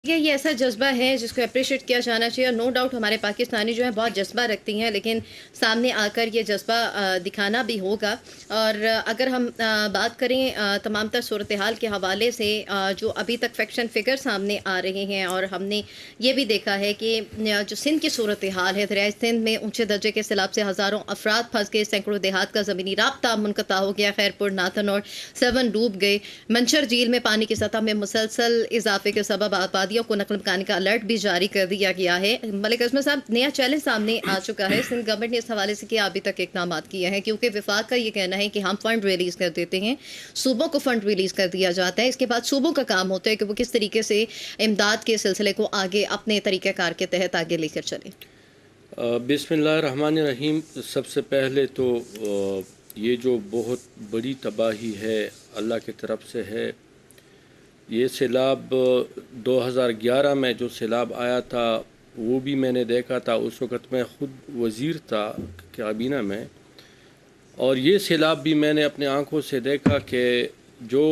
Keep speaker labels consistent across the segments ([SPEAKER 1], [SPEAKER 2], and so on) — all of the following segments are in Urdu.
[SPEAKER 1] یہ ایسا جذبہ ہے جس کو اپریشیٹ کیا جانا چاہیے، اور نو ڈاؤٹ ہمارے پاکستانی جو ہیں بہت جذبہ رکھتی ہیں، لیکن سامنے آ کر یہ جذبہ دکھانا بھی ہوگا۔ اور اگر ہم بات کریں تمام تر صورتحال کے حوالے سے، جو ابھی تک فیکشن فگر سامنے آ رہے ہیں، اور ہم نے یہ بھی دیکھا ہے کہ جو سندھ کی صورتحال ہے، دریائے سندھ میں اونچے درجے کے سیلاب سے ہزاروں افراد پھنس گئے، سینکڑوں دیہات کا زمینی رابطہ منقطع ہو گیا، خیرپور، ناتھن اور سیون ڈوب گئے، منچر جھیل میں پانی کی سطح میں مسلسل اضافے کے سبب آبادیوں کو نقل مکانی کا الرٹ بھی جاری کر دیا گیا ہے۔ ملک عظمت صاحب، نیا چیلنج سامنے آ چکا ہے، سندھ گورنمنٹ نے اس حوالے سے کیا ابھی تک اقدامات کیے ہیں؟ کیونکہ وفاق کا یہ کہنا ہے کہ ہم فنڈ ریلیز کر دیتے ہیں، صوبوں کو فنڈ ریلیز کر دیا جاتا ہے، اس کے بعد صوبوں کا کام ہوتا ہے کہ وہ کس طریقے سے امداد کے سلسلے کو آگے اپنے طریقہ کار کے تحت آگے لے کر چلیں۔
[SPEAKER 2] بسم اللہ الرحمن الرحیم۔ سب سے پہلے تو یہ جو بہت بڑی تباہی ہے اللہ کی طرف سے ہے۔ یہ سیلاب 2011 میں جو سیلاب آیا تھا وہ بھی میں نے دیکھا تھا، اس وقت میں خود وزیر تھا کابینہ میں، اور یہ سیلاب بھی میں نے اپنے آنکھوں سے دیکھا کہ جو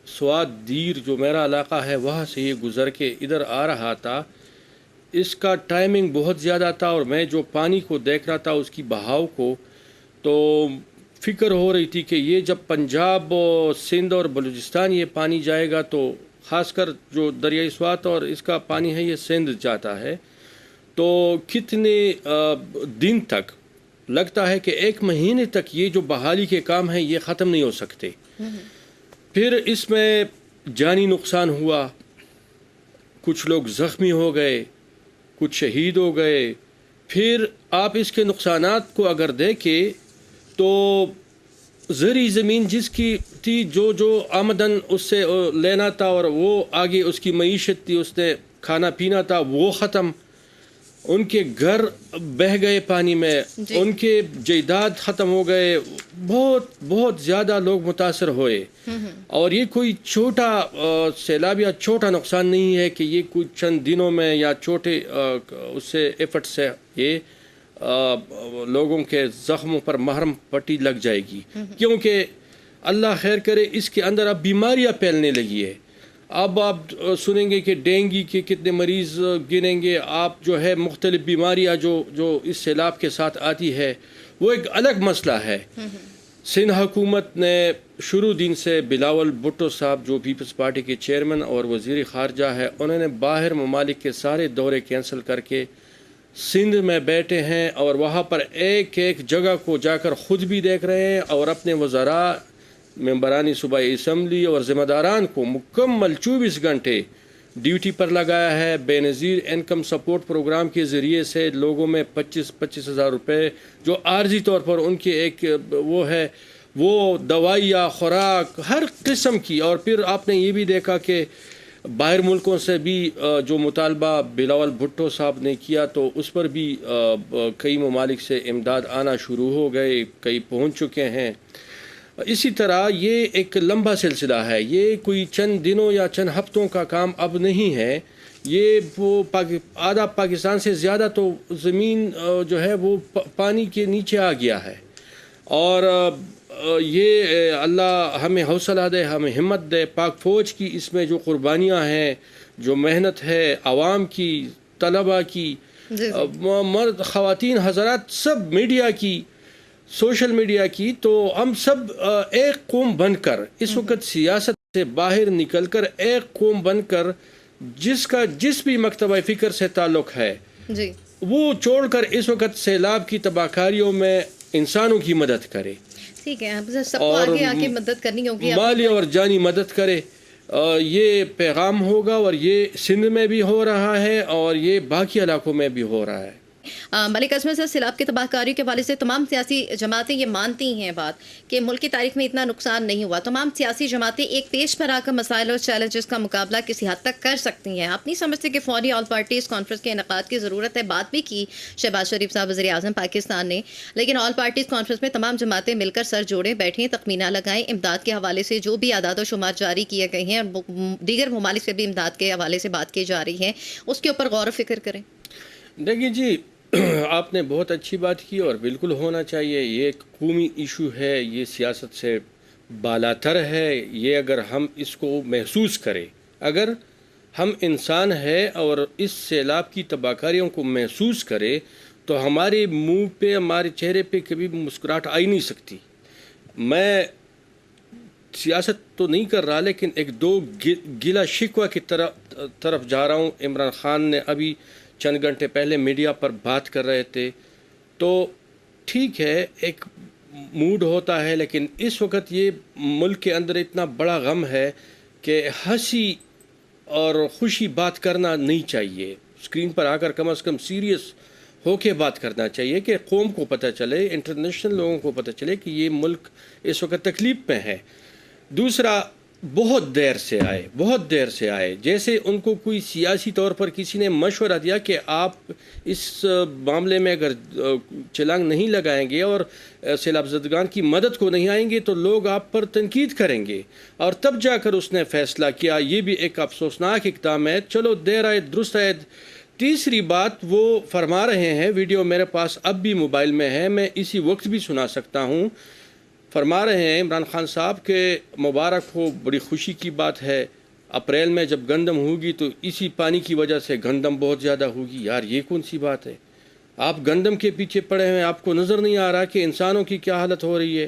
[SPEAKER 2] سوات دیر جو میرا علاقہ ہے وہاں سے یہ گزر کے ادھر آ رہا تھا، اس کا ٹائمنگ بہت زیادہ تھا، اور میں جو پانی کو دیکھ رہا تھا اس کی بہاؤ کو، تو فکر ہو رہی تھی کہ یہ جب پنجاب سندھ اور بلوچستان یہ پانی جائے گا تو خاص کر جو دریائے سوات اور اس کا پانی ہے یہ سندھ جاتا ہے، تو کتنے دن تک لگتا ہے کہ 1 مہینے تک یہ جو بحالی کے کام ہیں یہ ختم نہیں ہو سکتے۔ پھر اس میں جانی نقصان ہوا، کچھ لوگ زخمی ہو گئے، کچھ شہید ہو گئے۔ پھر آپ اس کے نقصانات کو اگر دیکھیں تو زرعی زمین جس کی تھی، جو آمدن اس سے لینا تھا اور وہ آگے اس کی معیشت تھی، اس نے کھانا پینا تھا، وہ ختم، ان کے گھر بہہ گئے پانی میں، ان کے جائیداد ختم ہو گئے، بہت زیادہ لوگ متاثر ہوئے۔ اور یہ کوئی چھوٹا سیلاب یا چھوٹا نقصان نہیں ہے کہ یہ کچھ چند دنوں میں یا چھوٹے اس سے ایفرٹ سے یہ لوگوں کے زخموں پر مرہم پٹی لگ جائے گی، کیونکہ اللہ خیر کرے اس کے اندر اب بیماریاں پھیلنے لگی ہے۔ اب آپ سنیں گے کہ ڈینگی کے کتنے مریض گنیں گے، آپ جو ہے مختلف بیماریاں جو اس سیلاب کے ساتھ آتی ہے وہ ایک الگ مسئلہ ہے۔ سندھ حکومت نے شروع دن سے بلاول بھٹو صاحب جو پیپلز پارٹی کے چیئرمین اور وزیر خارجہ ہے، انہوں نے باہر ممالک کے سارے دورے کینسل کر کے سندھ میں بیٹھے ہیں، اور وہاں پر ایک ایک جگہ کو جا کر خود بھی دیکھ رہے ہیں، اور اپنے وزراء، ممبران صوبائی اسمبلی اور ذمہ داران کو مکمل 24 گھنٹے ڈیوٹی پر لگایا ہے۔ بے نظیر انکم سپورٹ پروگرام کے ذریعے سے لوگوں میں 25 ہزار روپے جو عارضی طور پر ان کے ایک وہ ہے، وہ دوائیاں، خوراک، ہر قسم کی۔ اور پھر آپ نے یہ بھی دیکھا کہ باہر ملکوں سے بھی جو مطالبہ بلاول بھٹو صاحب نے کیا تو اس پر بھی کئی ممالک سے امداد آنا شروع ہو گئے، کئی پہنچ چکے ہیں۔ اسی طرح یہ ایک لمبا سلسلہ ہے، یہ کوئی چند دنوں یا چند ہفتوں کا کام اب نہیں ہے۔ یہ وہ آدھا پاکستان سے زیادہ تو زمین جو ہے وہ پانی کے نیچے آ گیا ہے، اور یہ اللہ ہمیں حوصلہ دے، ہمیں ہمت دے۔ پاک فوج کی اس میں جو قربانیاں ہیں، جو محنت ہے عوام کی، طلبہ کی، مرد خواتین حضرات، سب میڈیا کی، سوشل میڈیا کی، تو ہم سب ایک قوم بن کر اس وقت سیاست سے باہر نکل کر ایک قوم بن کر جس بھی مکتبہ فکر سے تعلق ہے وہ چھوڑ کر اس وقت سیلاب کی تباہکاریوں میں انسانوں کی مدد کرے،
[SPEAKER 1] ٹھیک ہے، سب کو آگے آ کے مدد کرنی ہوگی،
[SPEAKER 2] مالی اور جانی مدد کرے۔ یہ پیغام ہوگا، اور یہ سندھ میں بھی ہو رہا ہے اور یہ باقی علاقوں میں بھی ہو رہا ہے۔
[SPEAKER 1] ملک عظمت صاحب، سیلاب کی تباہ کاری کے حوالے سے تمام سیاسی جماعتیں یہ مانتی ہیں بات کہ ملک کی تاریخ میں اتنا نقصان نہیں ہوا، تمام سیاسی جماعتیں ایک پیج پر آ کر مسائل اور چیلنجز کا مقابلہ کسی حد تک کر سکتی ہیں۔ آپ نہیں سمجھتے کہ فوری آل پارٹیز کانفرنس کے انعقاد کی ضرورت ہے؟ بات بھی کی شہباز شریف صاحب وزیر اعظم پاکستان نے، لیکن آل پارٹیز کانفرنس میں تمام جماعتیں مل کر سر جوڑیں، بیٹھیں، تخمینہ لگائیں، امداد کے حوالے سے جو بھی اعداد و شمار جاری کیے گئے ہیں اور دیگر ممالک سے بھی امداد کے حوالے سے بات کی جا رہی ہے، اس کے اوپر غور و فکر کریں۔
[SPEAKER 2] دیکھیے جی، آپ نے بہت اچھی بات کی، اور بالکل ہونا چاہیے۔ یہ ایک قومی ایشو ہے، یہ سیاست سے بالاتر ہے۔ یہ اگر ہم اس کو محسوس کریں، اگر ہم انسان ہیں اور اس سیلاب کی تباہ کاریوں کو محسوس کرے تو ہمارے منہ پہ ہمارے چہرے پہ کبھی مسکراہٹ آ ہی نہیں سکتی. میں سیاست تو نہیں کر رہا لیکن ایک دو گلا شکوہ کی طرف جا رہا ہوں. عمران خان نے ابھی چند گھنٹے پہلے میڈیا پر بات کر رہے تھے تو ٹھیک ہے ایک موڈ ہوتا ہے لیکن اس وقت یہ ملک کے اندر اتنا بڑا غم ہے کہ ہنسی اور خوشی بات کرنا نہیں چاہیے. اسکرین پر آ کر کم از کم سیریس ہو کے بات کرنا چاہیے کہ قوم کو پتہ چلے, انٹرنیشنل لوگوں کو پتہ چلے کہ یہ ملک اس وقت تکلیف میں ہے. دوسرا, بہت دیر سے آئے جیسے ان کو کوئی سیاسی طور پر کسی نے مشورہ دیا کہ آپ اس معاملے میں اگر چھلانگ نہیں لگائیں گے اور سیلاب زدگان کی مدد کو نہیں آئیں گے تو لوگ آپ پر تنقید کریں گے, اور تب جا کر اس نے فیصلہ کیا. یہ بھی ایک افسوسناک اقدام ہے. چلو دیر آئے درست آئے. تیسری بات وہ فرما رہے ہیں, ویڈیو میرے پاس اب بھی موبائل میں ہے, میں اسی وقت بھی سنا سکتا ہوں. فرما رہے ہیں عمران خان صاحب کہ مبارک ہو, بڑی خوشی کی بات ہے, اپریل میں جب گندم ہوگی تو اسی پانی کی وجہ سے گندم بہت زیادہ ہوگی. یار یہ کون سی بات ہے؟ آپ گندم کے پیچھے پڑے ہیں, آپ کو نظر نہیں آ رہا کہ انسانوں کی کیا حالت ہو رہی ہے؟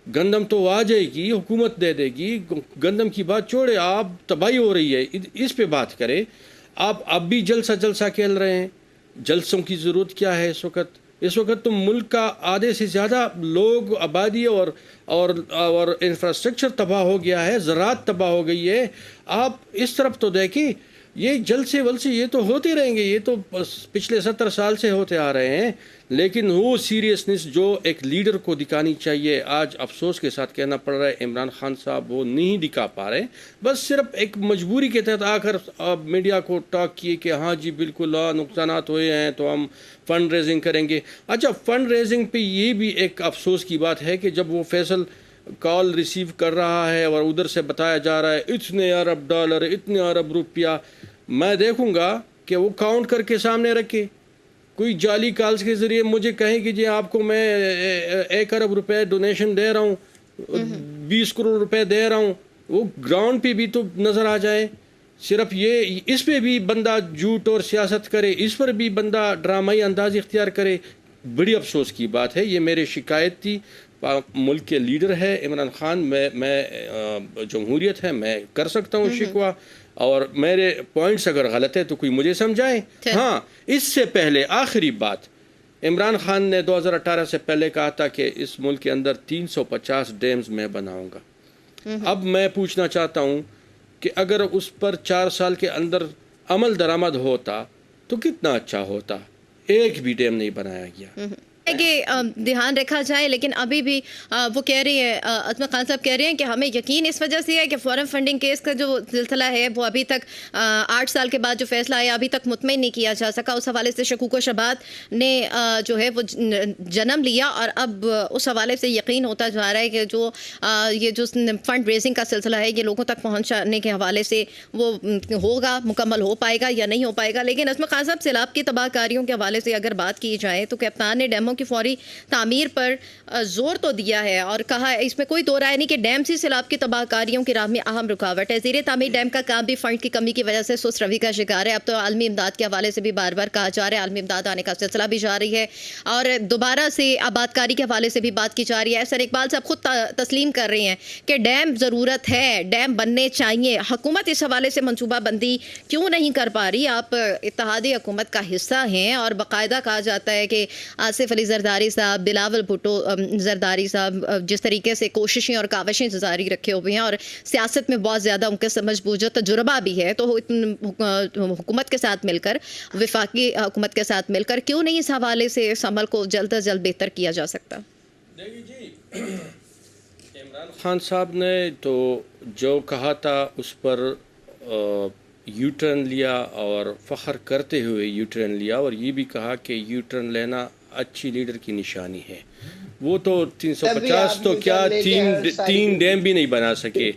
[SPEAKER 2] گندم تو آ جائے گی, حکومت دے دے گی, گندم کی بات چھوڑے, آپ تباہی ہو رہی ہے اس پہ بات کریں. آپ اب بھی جلسہ کھیل رہے ہیں. جلسوں کی ضرورت کیا ہے اس وقت؟ اس وقت تو ملک کا آدھے سے زیادہ لوگ, آبادی اور انفراسٹرکچر تباہ ہو گیا ہے, زراعت تباہ ہو گئی ہے. آپ اس طرف تو دیکھیں, یہ جلسے ولسے یہ تو ہوتے رہیں گے, یہ تو پچھلے 70 سال سے ہوتے آ رہے ہیں, لیکن وہ سیریسنس جو ایک لیڈر کو دکھانی چاہیے, آج افسوس کے ساتھ کہنا پڑ رہا ہے عمران خان صاحب وہ نہیں دکھا پا رہے. بس صرف ایک مجبوری کے تحت آ کر میڈیا کو ٹاک کیے کہ ہاں جی بالکل نقصانات ہوئے ہیں تو ہم فنڈ ریزنگ کریں گے. اچھا, فنڈ ریزنگ پہ یہ بھی ایک افسوس کی بات ہے کہ جب وہ فیصل کال ریسیو کر رہا ہے اور ادھر سے بتایا جا رہا ہے اتنے ارب ڈالر, اتنے ارب روپیہ, میں دیکھوں گا کہ وہ کاؤنٹ کر کے سامنے رکھے. کوئی جعلی کالز کے ذریعے مجھے کہیں کہ جی آپ کو میں 1 ارب روپے ڈونیشن دے رہا ہوں, 20 کروڑ روپے دے رہا ہوں, وہ گراؤنڈ پہ بھی تو نظر آ جائے. صرف یہ اس پہ بھی بندہ جھوٹ اور سیاست کرے, اس پر بھی بندہ ڈرامائی انداز اختیار کرے. بڑی افسوس کی بات ہے. یہ میری شکایت تھی. ملک کے لیڈر ہے عمران خان, میں جمہوریت ہے, میں کر سکتا ہوں شکوہ, اور میرے پوائنٹس اگر غلط ہے تو کوئی مجھے سمجھائے. ہاں, اس سے پہلے آخری بات, عمران خان نے 2018 سے پہلے کہا تھا کہ اس ملک کے اندر 350 ڈیمز میں بناؤں گا. اب میں پوچھنا چاہتا ہوں کہ اگر اس پر 4 سال کے اندر عمل درآمد ہوتا تو کتنا اچھا ہوتا. ایک بھی ڈیم نہیں بنایا گیا.
[SPEAKER 1] کہ دھیان رکھا جائے, لیکن ابھی بھی وہ کہہ رہی ہے, عظمت خان صاحب کہہ رہے ہیں کہ ہمیں یقین اس وجہ سے ہے کہ فورن فنڈنگ کیس کا جو سلسلہ ہے وہ ابھی تک 8 سال کے بعد جو فیصلہ آیا ابھی تک مطمئن نہیں کیا جا سکا. اس حوالے سے شکوک و شبہات نے جو ہے وہ جنم لیا, اور اب اس حوالے سے یقین ہوتا جا رہا ہے کہ جو یہ جو فنڈ ریزنگ کا سلسلہ ہے یہ لوگوں تک پہنچانے کے حوالے سے وہ ہوگا, مکمل ہو پائے گا یا نہیں ہو پائے گا. لیکن عظمت خان صاحب, سیلاب کی تباہ کاریوں کے حوالے سے اگر بات کی جائے تو کپتان نے ڈیموں کی فوری تعمیر پر زور تو دیا ہے اور کہا اس میں کوئی دو رائے نہیں کہ ڈیم سی سیلاب کی تباہ کاریوں کی راہ میں اہم رکاوٹ ہے. زیر تعمیر ڈیم کا کام بھی فنڈ کی کمی کی وجہ سے سست روی کا شکار ہے. اب تو عالمی امداد کے حوالے سے بھی بار بار کہا جا رہا ہے, عالمی امداد آنے کا سلسلہ بھی جاری ہے, اور دوبارہ سے آباد کاری کے حوالے سے بھی بات کی جا رہی ہے. سر اقبال صاحب خود تسلیم کر رہے ہیں کہ ڈیم ضرورت ہے, ڈیم بننے چاہیے. حکومت اس حوالے سے منصوبہ بندی کیوں نہیں کر پا رہی؟ آپ اتحادی حکومت کا حصہ ہیں اور باقاعدہ کہا جاتا ہے کہ آصف علی زرداری صاحب, بلاول بھٹو زرداری صاحب جس طریقے سے کوششیں اور کاوشیں جاری رکھے ہوئے ہیں اور سیاست میں بہت زیادہ ان کے سمجھ بوجھ و تجربہ بھی ہے, تو حکومت کے ساتھ مل کر, وفاقی حکومت کے ساتھ مل کر کیوں نہیں اس حوالے سے اس عمل کو جلد از جلد بہتر کیا جا سکتا؟
[SPEAKER 2] دیکھیے جی, عمران خان صاحب نے تو جو کہا تھا اس پر یو ٹرن لیا, اور فخر کرتے ہوئے یو ٹرن لیا, اور یہ بھی کہا کہ یو ٹرن لینا اچھی لیڈر کی نشانی ہے. وہ تو 350 تو کیا 3 ڈیم بھی نہیں بنا سکے.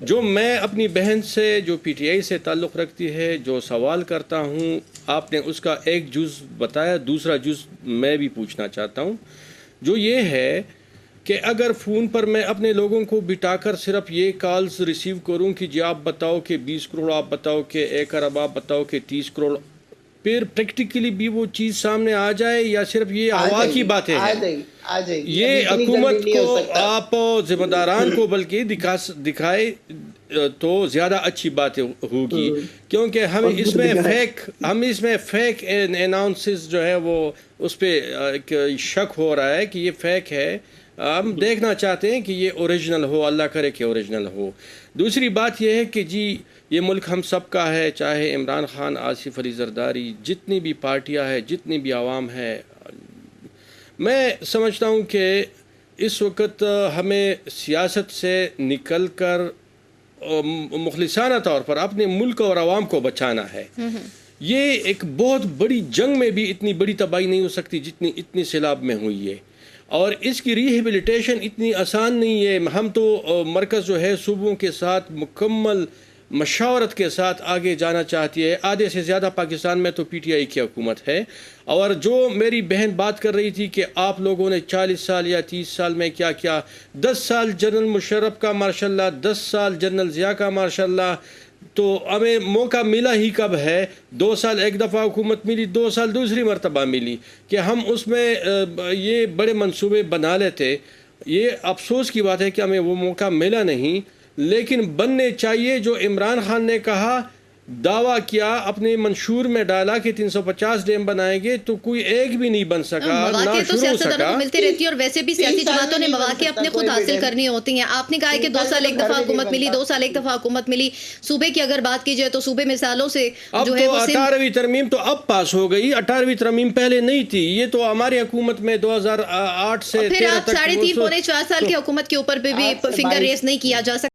[SPEAKER 2] جو میں اپنی بہن سے جو پی ٹی آئی سے تعلق رکھتی ہے جو سوال کرتا ہوں, آپ نے اس کا ایک جز بتایا, دوسرا جز میں بھی پوچھنا چاہتا ہوں, جو یہ ہے کہ اگر فون پر میں اپنے لوگوں کو بٹھا کر صرف یہ کالز ریسیو کروں کہ جی آپ بتاؤ کہ 20 کروڑ، آپ بتاؤ کہ 1 ارب، آپ بتاؤ کہ 30 کروڑ، پھر پریکٹیکلی بھی وہ چیز سامنے آ جائے یا صرف یہ ہوا کی باتیں ہیں؟ یہ حکومت کو آپ ذمہ داران کو بلکہ دکھائے تو زیادہ اچھی بات ہوگی، کیونکہ ہم اس میں فیک اناؤنسز جو ہے وہ اس پہ ایک شک ہو رہا ہے کہ یہ فیک ہے. ہم دیکھنا چاہتے ہیں کہ یہ اوریجنل ہو، اللہ کرے کہ اوریجنل ہو. دوسری بات یہ ہے کہ جی یہ ملک ہم سب کا ہے، چاہے عمران خان، آصف علی زرداری، جتنی بھی پارٹیاں ہیں، جتنی بھی عوام ہے. میں سمجھتا ہوں کہ اس وقت ہمیں سیاست سے نکل کر مخلصانہ طور پر اپنے ملک اور عوام کو بچانا ہے. یہ ایک بہت بڑی جنگ میں بھی اتنی بڑی تباہی نہیں ہو سکتی جتنی اتنی سیلاب میں ہوئی ہے، اور اس کی ریہیبلیٹیشن اتنی آسان نہیں ہے. ہم تو مرکز جو ہے صوبوں کے ساتھ مکمل مشاورت کے ساتھ آگے جانا چاہتی ہے. آدھے سے زیادہ پاکستان میں تو پی ٹی آئی کی حکومت ہے. اور جو میری بہن بات کر رہی تھی کہ آپ لوگوں نے 40 سال یا 30 سال میں کیا کیا، 10 سال جنرل مشرف کا ماشاءاللہ، 10 سال جنرل ضیاء کا ماشاءاللہ، تو ہمیں موقع ملا ہی کب ہے؟ 2 سال ایک دفعہ حکومت ملی، 2 سال دوسری مرتبہ ملی، کہ ہم اس میں یہ بڑے منصوبے بنا لیتے. یہ افسوس کی بات ہے کہ ہمیں وہ موقع ملا نہیں، لیکن بننے چاہیے. جو عمران خان نے کہا، دعویٰ کیا، اپنے منشور میں ڈالا کہ 350 ڈیم بنائیں گے، تو کوئی ایک بھی نہیں بن سکا، نہ
[SPEAKER 1] مواقع تو
[SPEAKER 2] شروع
[SPEAKER 1] سیاستدانوں
[SPEAKER 2] سکا.
[SPEAKER 1] کو ملتی رہتی ہے، اور ویسے بھی سیاسی جماعتوں نے مواقع اپنے خود حاصل کرنی ہوتی ہیں. آپ نے کہا ہے کہ 2 سال ایک دفعہ حکومت ملی، 2 سال ایک دفعہ حکومت ملی. صوبے کی اگر بات کی جائے تو صوبے میں سالوں سے
[SPEAKER 2] اب
[SPEAKER 1] جو ہے
[SPEAKER 2] تو
[SPEAKER 1] وہ
[SPEAKER 2] 18ویں ترمیم تو اب پاس ہو گئی، 18ویں ترمیم پہلے نہیں تھی. یہ تو ہماری حکومت میں 2008 سے 13
[SPEAKER 1] پھر آپ
[SPEAKER 2] تک
[SPEAKER 1] 3.5 پونے 4 سال کی حکومت کے اوپر بھی فنگر ریز نہیں کیا جا سکتا.